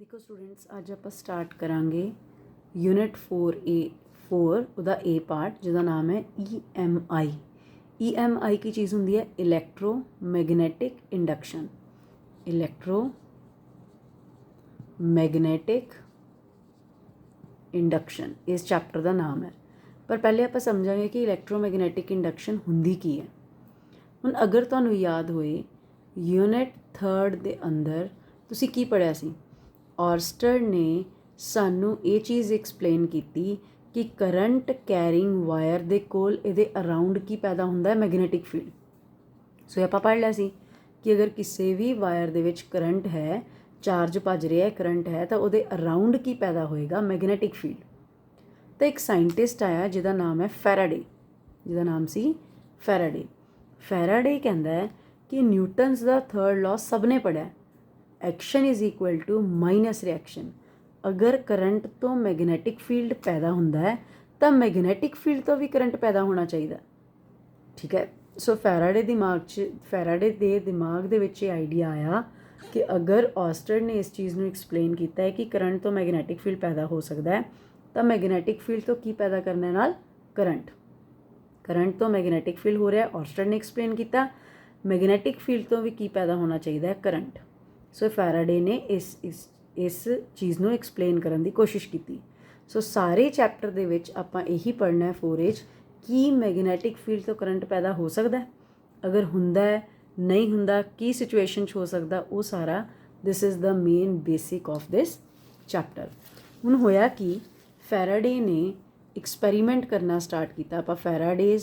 देखो स्टूडेंट्स, अज आप स्टार्ट करांगे यूनिट 4 ਉਹਦਾ ए पार्ट जिसका नाम है EMI। EMI की चीज़ होंगी है इलैक्ट्रोमैगनैटिक इंडक्शन। इलैक्ट्रोमैगनैटिक इंडक्शन इस चैप्टर का नाम है। पर पहले आप समझांगे कि इलैक्ट्रोमैगनैटिक इंडक्शन होंगी की है। हुण अगर तुहानूं याद होए यूनिट 3 के अंदर तुसीं की पढ़िया सी, ऑर्स्टर ने सानू ये चीज़ एक्सप्लेन की कि करंट कैरिंग वायर दे कोल इहदे अराउंड की पैदा होंदा है मैगनैटिक फील्ड। सो आप पढ़ लिया सी कि अगर किसी भी वायर दे विच करंट है, चार्ज भज रहा है, करंट है, तो उहदे अराउंड की पैदा होएगा मैगनैटिक फील्ड। तो एक साइंटिस्ट आया जिहदा नाम है फैराडे, जिहदा नाम सी फैराडे। फैराडे कहंदा है कि न्यूटन्स दा थर्ड लॉ सब ने पढ़िया, action is equal to minus reaction. अगर करंट तो मैगनैटिक फील्ड पैदा होंदा है तो मैगनैटिक फील्ड तो भी करंट पैदा होना चाहिए। ठीक है। सो फैराडे दे दिमाग दे विच आइडिया आया कि अगर ऑस्टर ने इस चीज़ को एक्सप्लेन किया है कि करंट तो मैगनैटिक फील्ड पैदा हो सकता है, तो मैगनैटिक फील्ड तो की पैदा करने नाल करंट तो मैगनैटिक फील्ड हो रहा है। ऑस्टर ने एक्सप्लेन किया मैगनैटिक फील्ड तो भी की पैदा होना चाहिए है, करंट। सो फैराडे ने इस चीज़ को एक्सप्लेन करने की कोशिश की। सो सारे चैप्टर दे विच आपां यही पढ़ना है 4 कि मैगनैटिक फील्ड तो करंट पैदा हो सकता है, अगर हुंदा है नहीं हुंदा, की सिचुएशन हो सकता, वो सारा this is the main basic of this chapter. हुण होया कि फैराडे ने एक्सपैरीमेंट करना स्टार्ट किया। आपां फैराडेज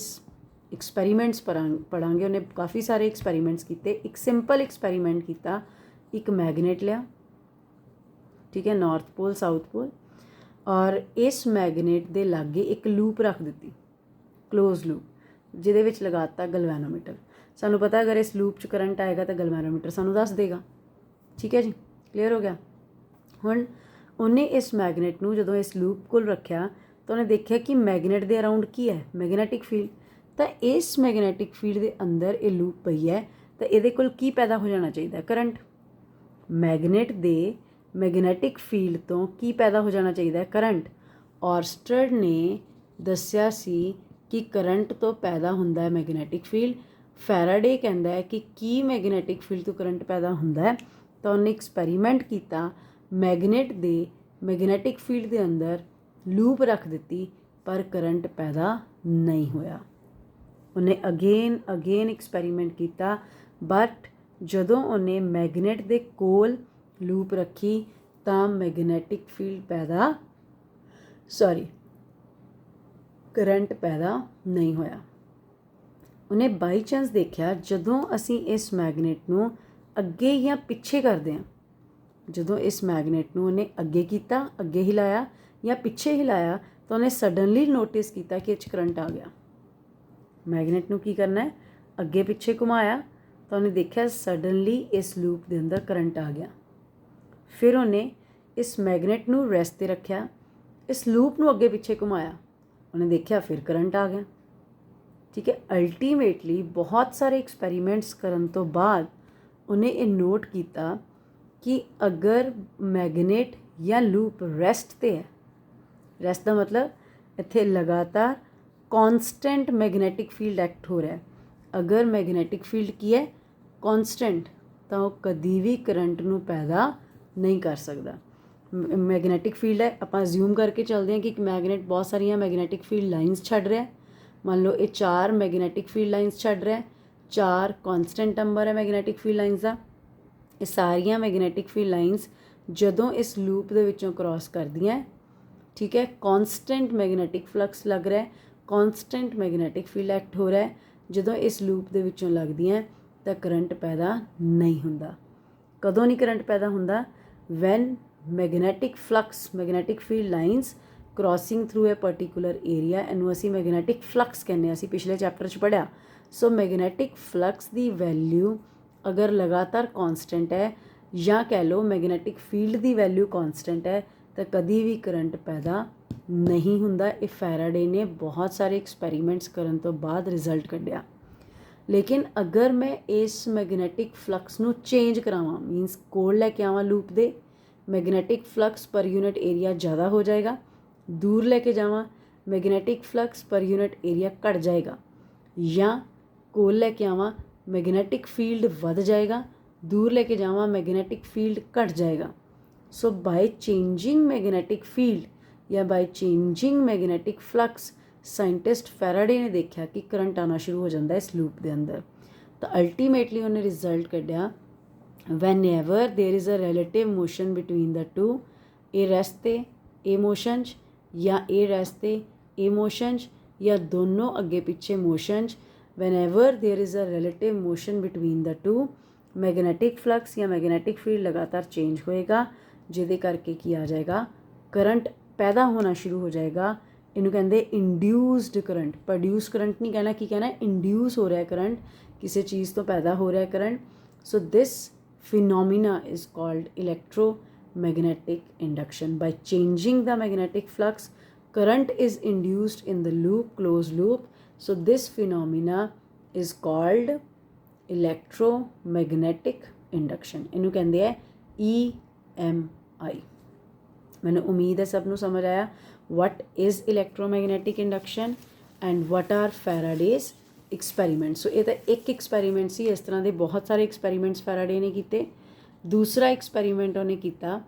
एक्सपैरीमेंट्स पढ़ांगे। उन्हें काफ़ी सारे एक्सपैरीमेंट्स किए। एक सिंपल एक्सपैरीमेंट किया, एक मैगनेट लिया, ठीक है, नॉर्थ पोल साउथ पोल, और इस मैगनेट के लागे एक लूप रख दी, क्लोज लूप, जिहदे विच लगाता गलवैनोमीटर। सानू पता अगर इस लूप च करंट आएगा तो गलवैनोमीटर सानू दस देगा। ठीक है जी, क्लीयर हो गया। हुण उन्हें इस मैगनेट नूं जदों इस लूप कोल रखिया तो उन्हें देखा कि मैगनेट के अराउंड की है मैगनैटिक फील्ड। तो इस मैगनैटिक फील्ड के अंदर ये लूप पई है, तो ये कोल की पैदा हो जाना चाहिए, करंट। मैगनेट दे मैगनैटिक फील्ड तो की पैदा हो जाना चाहिए, करंट। ऑर्स्टर ने दस्या सी कि करंट तो पैदा होंदा है मैगनैटिक फील्ड। फैराडे कहंदा है कि की मैगनैटिक फील्ड तो करंट पैदा होंदा है। तो उन्हें एक्सपैरीमेंट किया, मैगनेट दे मैगनैटिक फील्ड के अंदर लूप रख दी, पर करंट पैदा नहीं होया। उन्हें अगेन एक्सपैरीमेंट किया, बट जदों उन्हें मैगनेट दे कोल लूप रखी तो मैगनैटिक फील्ड करंट पैदा नहीं होया। उन्हें बाई चांस देखा जदों असी इस मैगनेट नूं अगे या पिछे करते हैं, जदों इस मैगनेट नूं उन्हें अगे किया, अगे हिलाया या पिछे हिलाया, तो उन्हें सडनली नोटिस किया कि इस करंट आ गया। मैगनेट नूं की करना है, अगे पिछे घुमाया तो उन्हें देखा सडनली इस लूप के अंदर करंट आ गया। फिर उन्हें इस मैगनेट नूं रेस्ट ते रखिया, इस लूप नूं अगे पिछे घुमाया, उन्हें देखा फिर करंट आ गया। ठीक है। अल्टीमेटली बहुत सारे एक्सपैरीमेंट्स करन तो बाद उन्हें ये नोट किया कि अगर मैगनेट या लूप रेस्ट ते है, रेस्ट का मतलब इत्थे लगातार कॉन्सटेंट मैगनैटिक फील्ड एक्ट हो रहा है। अगर मैगनैटिक फील्ड की है कॉन्सटेंट, तो वह कभी भी करंट नूं पैदा नहीं कर सकता। मैगनैटिक फील्ड है, आप अज्यूम करके चलते हैं कि मैगनेट बहुत सारिया मैगनैटिक फील्ड लाइनस छड्ड रहा है। मान लो ये 4 मैगनैटिक फील्ड लाइनस छड्ड रहा है, 4 कॉन्सटेंट नंबर है मैगनैटिक फील्ड लाइनस का। ये सारिया मैगनैटिक फील्ड लाइनस जदों इस लूप के विचों क्रॉस करदियां, ठीक है, कॉन्सटेंट मैगनैटिक फ्लक्स लग रहा है, कॉन्सटेंट मैगनैटिक फील्ड एक्ट हो रहा है। जदों इस लूप के विचों लगदियां तो करंट पैदा नहीं हुंदा। कदों नहीं करंट पैदा हुंदा? When magnetic flux, magnetic field lines crossing through a particular area, इनू असी मैगनैटिक फ्लक्स कहने, असी पिछले चैप्टर च पढ़िया। सो मैगनैटिक फ्लक्स की वैल्यू अगर लगातार कॉन्सटेंट है, या कह लो मैगनैटिक फील्ड की वैल्यू कॉन्सटेंट है, तो कभी भी करंट पैदा नहीं हुंदा। ये फैराडे ने बहुत सारे एक्सपैरीमेंट्स करन तो बाद रिजल्ट कढ़िया। लेकिन अगर मैं इस मैगनैटिक फ्लक्स नूं चेंज करावां, मीनस कोल लैके आवां लूप दे, magnetic flux per unit area ज़्यादा हो जाएगा, दूर लेके जावां magnetic flux per unit area घट जाएगा, या कोल लेके आवां मैगनेटिक फील्ड वध जाएगा, दूर लेके जावां मैगनेटिक फील्ड घट जाएगा। सो बाय चेंजिंग मैगनेटिक फील्ड या by changing magnetic flux scientist Faraday ने देखा कि करंट आना शुरू हो जाता है इस लूप के अंदर। तो अल्टीमेटली उन्हें result कढ़िया whenever there is a relative motion between the two, A rest ते A motions या A rest ते A motions या दोनों अगे पिछे motions, whenever there is a relative motion between the two, magnetic flux या magnetic field लगातार change होएगा, जिहदे करके की आ जाएगा करंट पैदा होना शुरू हो जाएगा। इनू कहते इंड्यूस्ड करंट, प्रोड्यूस करंट नहीं कहना, की कहना है इंड्यूस हो रहा है करंट, किसी चीज़ तो पैदा हो रहा है current. So this phenomena is called electromagnetic induction. By changing the magnetic flux, current is induced in the loop, closed loop. So this phenomena is called electromagnetic induction. इनू कहते हैं EMI। मैंने उम्मीद है सबनों समझ आया what is electromagnetic induction and what are Faraday's experiment. सो ये तो एक एक्सपैरीमेंट सी, इस तरह के बहुत सारे एक्सपैरीमेंट्स फैराडे ने किए। दूसरा एक्सपैरीमेंट उन्हें किया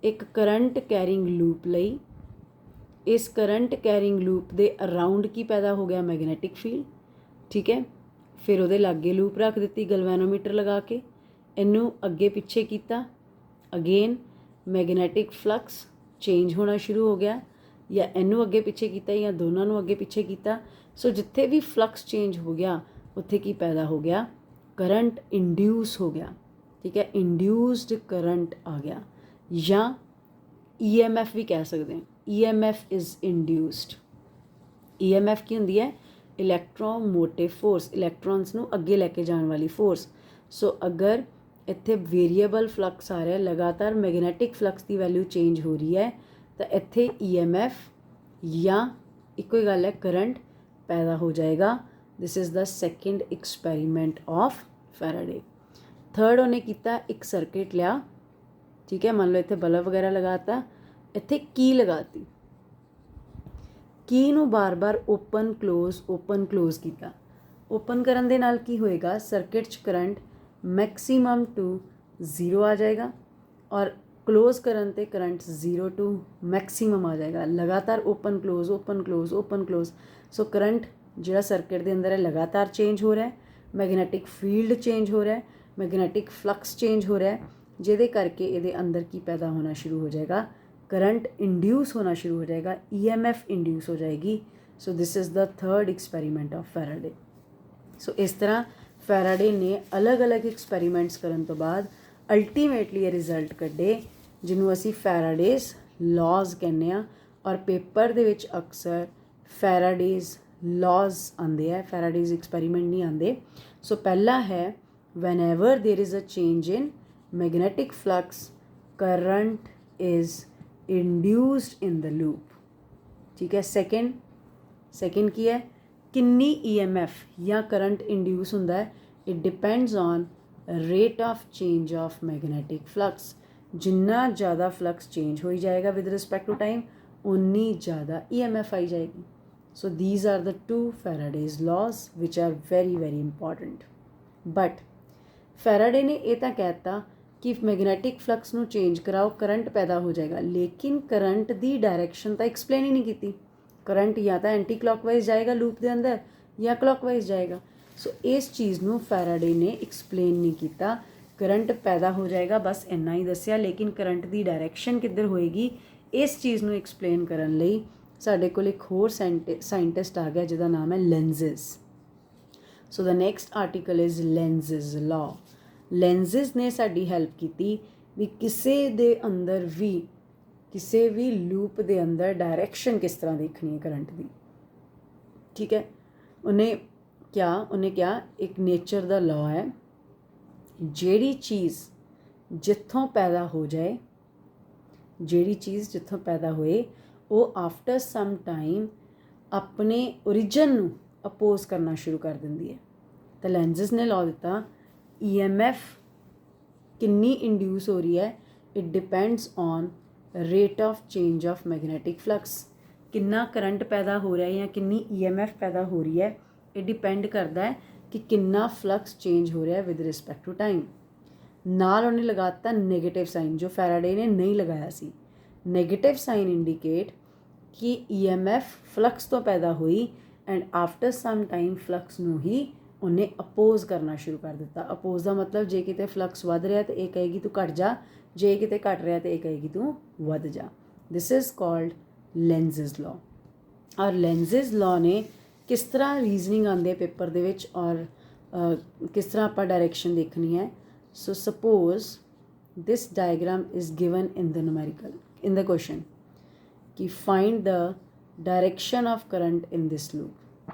एक करंट कैरिंग लूप लई। इस करंट कैरिंग लूप के अराउंड की पैदा हो गया मैगनेटिक फील्ड, ठीक है। फिर वो लागे लूप रख दी गलवैनोमीटर लगा के, इनू अगे पिछे किया, अगेन मैगनेटिक फ्लक्स चेंज होना शुरू हो गया, या इनू अगे पिछे किया या दोनों अगे पिछे किया। सो जिथे भी फ्लक्स चेंज हो गया उत्थे की पैदा हो गया करंट इंड्यूस हो गया, ठीक है, इंड्यूस्ड करंट आ गया, या EMF भी कह सकते हैं। EMF is induced. EMF की होंदी है इलैक्ट्रोमोटिव फोर्स, इलैक्ट्रॉन्स नू अगे लैके जाने वाली फोर्स। सो अगर इत्थे वेरीएबल फ्लक्स आ रहा है, लगातार मैगनेटिक फ्लक्स की वैल्यू चेंज हो रही है, तो इत्थे EMF या एक ही गल है करंट पैदा हो जाएगा। This is the second experiment of Faraday. Third उन्हें किया एक सर्किट लिया, ठीक है, मान लो इत्थे बल्ब वगैरह लगाता, इत्थे की लगाती, की नू बार बार ओपन क्लोज किया। ओपन करन दे नाल की होएगा सर्किट च करंट मैक्सीमम टू 0 आ जाएगा, और क्लोज करन ते करंट 0 टू मैक्सीमम आ जाएगा। लगातार ओपन क्लोज। सो करंट जिहड़ा सर्किट के अंदर है लगातार चेंज हो रहा है, मैगनेटिक फील्ड चेंज हो रहा है, मैगनेटिक फ्लक्स चेंज हो रहा है, जिहदे करके इहदे अंदर की पैदा होना शुरू हो जाएगा, करंट इंड्यूस होना शुरू हो जाएगा, EMF इंड्यूस हो जाएगी। So this is the third experiment of Faraday. So इस तरह फैराडे ने अलग अलग एक्सपैरीमेंट्स करन तो बाद अल्टीमेटली ये रिजल्ट कढ़े जिन्हों असी फैराडेज लॉज कहने आ, और पेपर दे विच अक्सर फैराडेज लॉज आंदे है, फैराडेज एक्सपैरीमेंट नहीं आंदे। सो पहला है whenever there is a change in magnetic flux, current is induced in the loop, ठीक है। सेकेंड की है किन्नी EMF या करंट इंड्यूस होंदा है, it depends on rate of change of magnetic flux. जिन्ना ज़्यादा फ्लक्स चेंज हो जाएगा विद रिस्पेक्ट टू टाइम, उन्नी ज़्यादा EMF आई जाएगी। So these are the two Faraday's laws which are very very important. But Faraday ने यह तो कहता कि मैगनेटिक फ्लक्स नू चेंज कराओ करंट पैदा हो जाएगा, लेकिन करंट की डायरैक्शन तो एक्सप्लेन ही नहीं की। करंट या तो एंटी क्लॉकवाइज जाएगा लूप के अंदर या क्लॉकवाइज जाएगा। सो इस चीज़ नू फैराडे ने एक्सप्लेन नहीं किया, करंट पैदा हो जाएगा बस इन्ना ही दसिया, लेकिन करंट की डायरैक्शन किधर होएगी इस चीज़ नू एक्सप्लेन करन लई साडे कोल एक होर साइंटिस्ट आ गया जिहदा नाम है Lenz's. So the next article is Lenz's law. Lenz's ने साडी हेल्प की भी किसी भी लूप के अंदर डायरैक्शन किस तरह देखनी है करंट की, ठीक है। उन्हें क्या एक नेचर का लॉ है, जिहड़ी चीज़ जिथों पैदा हो जाए, जिहड़ी चीज़ जिथों पैदा होए वो आफ्टर सम टाइम अपने ओरिजिन नू अपोज करना शुरू कर दिंदी है। तो लेंजेस ने लॉ दिता EMF किन्नी इंड्यूस हो रही है, it depends on rate of change of magnetic flux. कितना करंट पैदा हो रहा है या कितनी EMF पैदा हो रही है, ये डिपेंड करता है कि कितना फ्लक्स चेंज हो रहा है विद रिस्पैक्ट टू टाइम। नाल उन्हें लगाता नेगेटिव साइन जो फैराडे ने नहीं लगाया सी। नेगेटिव साइन इंडिकेट कि EMF फ्लक्स तो पैदा हुई and after some time flux ਨੂੰ ਹੀ ਉਹਨੇ ਅਪੋਜ਼ ਕਰਨਾ ਸ਼ੁਰੂ ਕਰ ਦਿੱਤਾ। ਅਪੋਜ਼ ਦਾ ਮਤਲਬ ਜੇ ਕਿਤੇ ਫਲਕਸ ਵੱਧ ਰਿਹਾ ਤੇ ਇਹ ਕਹੇਗੀ ਤੂੰ ਘਟ ਜਾ, ਜੇ ਕਿਤੇ ਘਟ ਰਿਹਾ ਤੇ ਇਹ ਕਹੇਗੀ ਤੂੰ ਵੱਧ ਜਾ। This is called Lenz's law. ਔਰ ਲੈਂਜ਼ਸ ਲਾਅ ਨੇ ਕਿਸ ਤਰ੍ਹਾਂ ਰੀਜ਼ਨਿੰਗ ਆਉਂਦੇ ਪੇਪਰ ਦੇ ਵਿੱਚ ਔਰ ਕਿਸ ਤਰ੍ਹਾਂ ਆਪਾਂ ਡਾਇਰੈਕਸ਼ਨ ਦੇਖਣੀ ਹੈ। So suppose this diagram is given in the numerical in the question कि find the direction of current in this loop।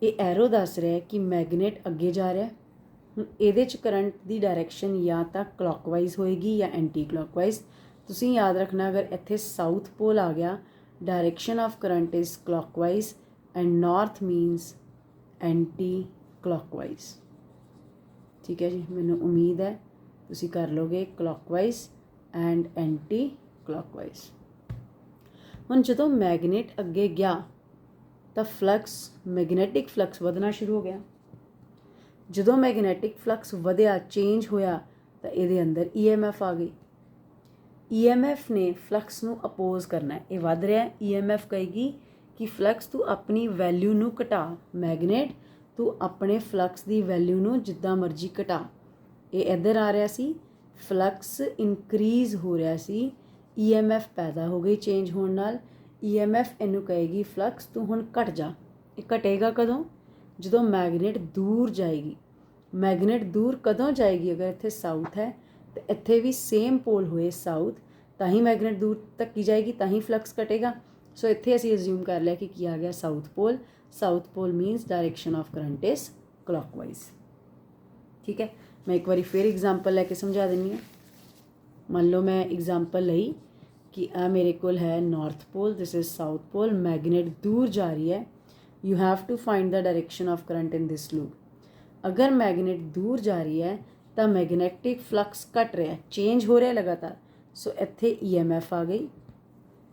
ये एरो दस रहा है कि मैगनेट अगे जा रहा है। ਹੁਣ ਇਹਦੇ 'ਚ ਕਰੰਟ ਦੀ ਡਾਇਰੈਕਸ਼ਨ ਜਾਂ ਤਾਂ ਕਲੌਕਵਾਈਜ਼ ਹੋਏਗੀ ਜਾਂ ਐਂਟੀ ਕਲੌਕਵਾਈਜ਼। ਤੁਸੀਂ ਯਾਦ ਰੱਖਣਾ ਅਗਰ ਇੱਥੇ ਸਾਊਥ ਪੋਲ ਆ ਗਿਆ direction of current is clockwise and north means anti clockwise. ਠੀਕ ਹੈ ਜੀ, ਮੈਨੂੰ ਉਮੀਦ ਹੈ ਤੁਸੀਂ ਕਰ ਲਓਗੇ ਕਲੌਕਵਾਈਜ਼ ਐਂਡ ਐਂਟੀ ਕਲੌਕਵਾਈਜ਼। ਹੁਣ ਜਦੋਂ ਮੈਗਨੇਟ ਅੱਗੇ ਗਿਆ ਤਾਂ ਫਲਕਸ ਮੈਗਨੈਟਿਕ ਫਲਕਸ ਵਧਣਾ ਸ਼ੁਰੂ ਹੋ ਗਿਆ। ਜਦੋਂ ਮੈਗਨੈਟਿਕ ਫਲਕਸ ਵਧਿਆ ਚੇਂਜ ਹੋਇਆ ਤਾਂ ਇਹਦੇ ਅੰਦਰ EMF ਆ ਗਈ। EMF ਨੇ ਫਲਕਸ ਨੂੰ ਅਪੋਜ਼ ਕਰਨਾ ਹੈ। ਇਹ ਵੱਧ ਰਿਹਾ EMF ਕਹੇਗੀ ਕਿ ਫਲਕਸ ਤੂੰ ਆਪਣੀ ਵੈਲਿਊ ਨੂੰ ਘਟਾ। ਮੈਗਨੇਟ ਤੂੰ ਆਪਣੇ ਫਲਕਸ ਦੀ ਵੈਲਿਊ ਨੂੰ ਜਿੱਦਾਂ ਮਰਜ਼ੀ ਘਟਾ। ਇਹ ਇੱਧਰ ਆ ਰਿਹਾ ਸੀ, ਫਲਕਸ ਇਨਕਰੀਜ਼ ਹੋ ਰਿਹਾ ਸੀ, EMF ਪੈਦਾ ਹੋ ਗਈ ਚੇਂਜ ਹੋਣ ਨਾਲ। EMF ਇਹਨੂੰ ਕਹੇਗੀ ਫਲਕਸ ਤੂੰ ਹੁਣ ਘਟ ਜਾ। ਇਹ ਘਟੇਗਾ ਕਦੋਂ? ਜਦੋਂ ਮੈਗਨੇਟ ਦੂਰ ਜਾਏਗੀ। ਮੈਗਨੇਟ ਦੂਰ ਕਦੋਂ ਜਾਏਗੀ? ਅਗਰ ਇੱਥੇ ਸਾਊਥ ਹੈ ਤੇ ਇੱਥੇ ਵੀ ਸੇਮ ਪੋਲ ਹੋਏ ਸਾਊਥ ਤਾਂ ਹੀ ਮੈਗਨੇਟ ਦੂਰ ਤੱਕ ਕੀ ਜਾਏਗੀ, ਤਾਂ ਹੀ ਫਲਕਸ ਘਟੇਗਾ। ਸੋ ਇੱਥੇ ਅਸੀਂ ਅਜ਼ਿਊਮ ਕਰ ਲਿਆ ਕਿ ਕੀ ਆ ਗਿਆ south pole. South pole means direction of current is clockwise. ਠੀਕ ਹੈ, ਮੈਂ ਇੱਕ ਵਾਰੀ ਫਿਰ ਐਗਜ਼ਾਮਪਲ ਲੈ ਕੇ ਸਮਝਾ ਦਿੰਦੀ ਹਾਂ। ਮੰਨ ਲਓ ਮੈਂ ਐਗਜ਼ਾਮਪਲ ਲਈ ਕਿ ਆ ਮੇਰੇ ਕੋਲ ਹੈ north pole, this is south pole. Magnet ਦੂਰ ਜਾ ਰਹੀ ਹੈ। You have to find the direction of current in this loop. ਅਗਰ ਮੈਗਨੇਟ ਦੂਰ ਜਾ ਰਹੀ ਹੈ ਤਾਂ ਮੈਗਨੈਟਿਕ ਫਲਕਸ ਘਟ ਰਿਹਾ, ਚੇਂਜ ਹੋ ਰਿਹਾ ਲਗਾਤਾਰ। ਸੋ ਇੱਥੇ EMF ਆ ਗਈ।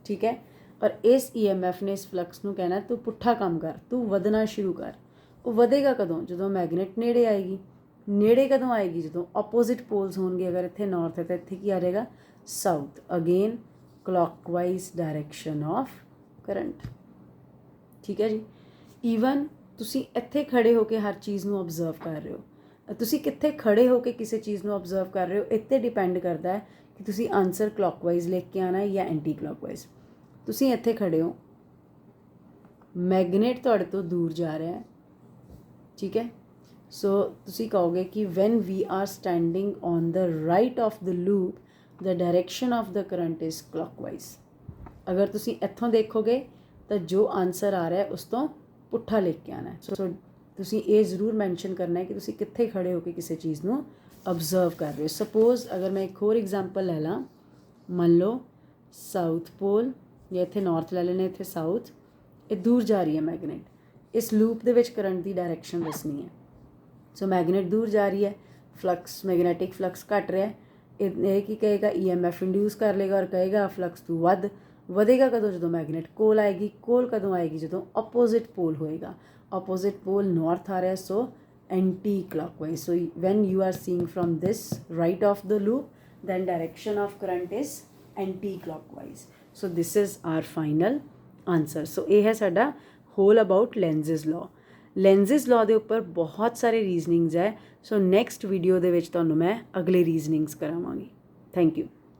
ਠੀਕ ਹੈ, ਔਰ ਇਸ EMF ਨੇ ਇਸ ਫਲਕਸ ਨੂੰ ਕਹਿਣਾ ਤੂੰ ਪੁੱਠਾ ਕੰਮ ਕਰ, ਤੂੰ ਵਧਣਾ ਸ਼ੁਰੂ ਕਰ। ਉਹ ਵਧੇਗਾ ਕਦੋਂ? ਜਦੋਂ ਮੈਗਨੇਟ ਨੇੜੇ ਆਏਗੀ। ਨੇੜੇ ਕਦੋਂ ਆਏਗੀ? ਜਦੋਂ ਆਪੋਜ਼ਿਟ ਪੋਲਸ ਹੋਣਗੇ। ਅਗਰ ਇੱਥੇ ਨਾਰਥ ਹੈ ਤਾਂ ਇੱਥੇ ਕੀ ਆ ਜਾਏਗਾ? South. Again clockwise direction of current. ਠੀਕ ਹੈ ਜੀ। ਈਵਨ ਤੁਸੀਂ ਇੱਥੇ ਖੜੇ ਹੋ ਕੇ ਹਰ ਚੀਜ਼ ਨੂੰ ਓਬਜ਼ਰਵ ਕਰ ਰਹੇ ਹੋ। ਤੁਸੀਂ ਕਿੱਥੇ ਖੜੇ ਹੋ ਕੇ ਕਿਸੇ ਚੀਜ਼ ਨੂੰ ਓਬਜ਼ਰਵ ਕਰ ਰਹੇ ਹੋ, ਇੱਥੇ ਡਿਪੈਂਡ ਕਰਦਾ ਹੈ ਕਿ ਤੁਸੀਂ ਆਨਸਰ ਕਲੌਕਵਾਈਜ਼ ਲੈ ਕੇ ਆਉਣਾ ਹੈ ਜਾਂ ਐਂਟੀ ਕਲੌਕਵਾਈਜ਼। ਤੁਸੀਂ ਇੱਥੇ ਖੜੇ ਹੋ, ਮੈਗਨੇਟ ਤੁਹਾਡੇ ਤੋਂ ਦੂਰ ਜਾ ਰਿਹਾ ਹੈ। ਠੀਕ ਹੈ, ਸੋ ਤੁਸੀਂ ਕਹੋਗੇ ਕਿ when we are standing on the right of the loop the direction of the current is clockwise. ਅਗਰ ਤੁਸੀਂ ਇੱਥੋਂ ਦੇਖੋਗੇ ਤਾਂ ਜੋ ਆਨਸਰ ਆ ਰਿਹਾ ਉਸ ਤੋਂ ਪੁੱਠਾ ਲੈ ਕੇ ਆਉਣਾ ਹੈ। ਸੋ ਤੁਸੀਂ ਇਹ ਜ਼ਰੂਰ ਮੈਂਸ਼ਨ ਕਰਨਾ ਹੈ ਕਿ ਤੁਸੀਂ ਕਿੱਥੇ ਖੜੇ ਹੋ ਕੇ ਕਿਸੇ ਚੀਜ਼ ਨੂੰ ਓਬਜ਼ਰਵ ਕਰ ਰਹੇ ਹੋ। ਸਪੋਜ਼ ਅਗਰ ਮੈਂ ਇੱਕ ਹੋਰ ਐਗਜ਼ਾਮਪਲ ਲੈ ਲਾਂ, ਮੰਨ ਲਓ ਸਾਊਥ ਪੋਲ ਜਾਂ ਇੱਥੇ ਨਾਰਥ ਲੈ ਲੈਣੇ, ਇੱਥੇ ਸਾਊਥ। ਇਹ ਦੂਰ ਜਾ ਰਹੀ ਹੈ ਮੈਗਨੇਟ। ਇਸ ਲੂਪ ਦੇ ਵਿੱਚ ਕਰੰਟ ਦੀ ਡਾਇਰੈਕਸ਼ਨ ਦੱਸਣੀ ਹੈ। ਸੋ ਮੈਗਨੇਟ ਦੂਰ ਜਾ ਰਹੀ ਹੈ, ਫਲਕਸ ਮੈਗਨੈਟਿਕ ਫਲਕਸ ਘਟ ਰਿਹਾ। ਇਹ ਕੀ ਕਹੇਗਾ? EMF ਇੰਡਿਊਸ ਕਰ ਲੇਗਾ ਔਰ ਕਹੇਗਾ ਫਲਕਸ ਤੂੰ ਵਧੇਗਾ ਕਦੋਂ? ਜਦੋਂ ਮੈਗਨੇਟ ਕੋਲ ਆਏਗੀ। ਕੋਲ ਕਦੋਂ ਆਏਗੀ? ਜਦੋਂ ਆਪੋਜ਼ਿਟ ਪੋਲ ਹੋਏਗਾ। ਆਪੋਜ਼ਿਟ ਪੋਲ ਨਾਰਥ ਆ ਰਿਹਾ, so anticlockwise. So when you are seeing from this right of the loop then direction of current is anti-clockwise। so this is our final answer। so ਇਹ ਹੈ ਸਾਡਾ whole about lenses law। lenses law ਦੇ ਉੱਪਰ ਬਹੁਤ ਸਾਰੇ ਰੀਜ਼ਨਿੰਗਸ ਹੈ। So next video ਦੇ ਵਿੱਚ ਤੁਹਾਨੂੰ ਮੈਂ ਅਗਲੇ ਰੀਜ਼ਨਿੰਗਸ ਕਰਾਵਾਂਗੀ। Thank you.